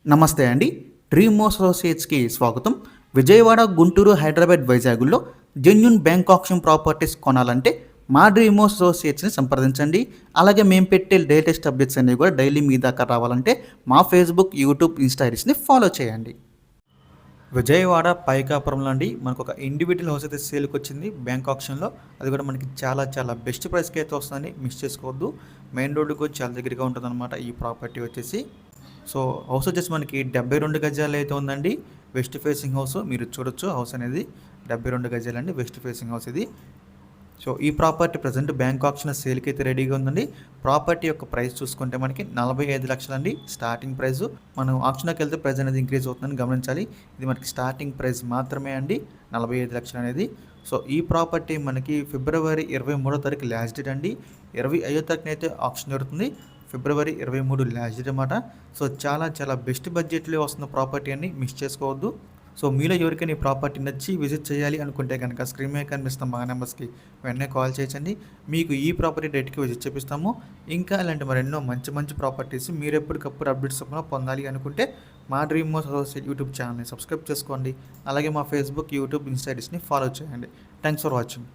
నమస్తే అండి. డ్రీమ్ అసోసియేట్స్‌కి స్వాగతం. విజయవాడ, గుంటూరు, హైదరాబాద్, వైజాగుల్లో జెన్యూన్ బ్యాంక్ ఆప్షన్ ప్రాపర్టీస్ కొనాలంటే మా డ్రీమ్ అసోసియేట్స్‌ని సంప్రదించండి. అలాగే మేము పెట్టే లేటెస్ట్ అప్డేట్స్ అన్నీ కూడా డైలీ మీ దాకా రావాలంటే మా ఫేస్‌బుక్, యూట్యూబ్, ఇన్‌స్టా ఐడీస్‌ని ఫాలో చేయండి. విజయవాడ పైకాపురంలో అండి మనకొక ఇండివిడ్యువల్ హౌస్ అయితే సేల్‌కొచ్చింది బ్యాంక్ ఆప్షన్‌లో. అది కూడా మనకి చాలా చాలా బెస్ట్ ప్రైస్‌కి అయితే వస్తుందండి. మిస్ చేసుకోవద్దు. మెయిన్ రోడ్డుకి చాలా దగ్గరగా ఉంటుందన్నమాట ఈ ప్రాపర్టీ వచ్చేసి. సో హౌస్ వచ్చేసి మనకి 72 గజాలు అయితే ఉందండి. వెస్ట్ ఫేసింగ్ హౌస్ మీరు చూడొచ్చు. హౌస్ అనేది 72 గజాలండి. వెస్ట్ ఫేసింగ్ హౌస్ ఇది. సో ఈ ప్రాపర్టీ ప్రజెంట్ బ్యాంక్ ఆప్షన్ సేల్కి అయితే రెడీగా ఉందండి. ప్రాపర్టీ యొక్క ప్రైస్ చూసుకుంటే మనకి 45 లక్షలండి స్టార్టింగ్ ప్రైస్. మనం ఆప్షన్కి వెళ్తే ప్రైస్ అనేది ఇంక్రీజ్ అవుతుందని గమనించాలి. ఇది మనకి స్టార్టింగ్ ప్రైస్ మాత్రమే అండి 45 లక్షలు అనేది. సో ఈ ప్రాపర్టీ మనకి ఫిబ్రవరి 23వ తారీఖు లాస్ట్ డేట్ అండి. 25వ తారీఖున అయితే ఆప్షన్ జరుగుతుంది. ఫిబ్రవరి 23 లాస్ట్ డేట్ అన్నమాట. సో చాలా చాలా బెస్ట్ బడ్జెట్లో వస్తున్న ప్రాపర్టీ అని మిస్ చేసుకోవద్దు. సో మీలో ఎవరికైనా ఈ ప్రాపర్టీ నచ్చి విజిట్ చేయాలి అనుకుంటే కనుక స్క్రీన్ మీద కనిపిస్తున్న మా నెంబర్స్కి వెంటనే కాల్ చేయొచ్చండి. మీకు ఈ ప్రాపర్టీ డేట్కి విజిట్ చేపిస్తాము. ఇంకా ఇలాంటి మరెన్నో మంచి మంచి ప్రాపర్టీస్ మీరు ఎప్పటికప్పుడు అప్డేట్స్ పొందాలి అనుకుంటే మా డ్రీమ్ అసోసియేట్ యూట్యూబ్ ఛానల్ని సబ్స్క్రైబ్ చేసుకోండి. అలాగే మా ఫేస్బుక్, యూట్యూబ్, ఇన్స్టా ఐడీస్ని ఫాలో చేయండి. Thanks for watching.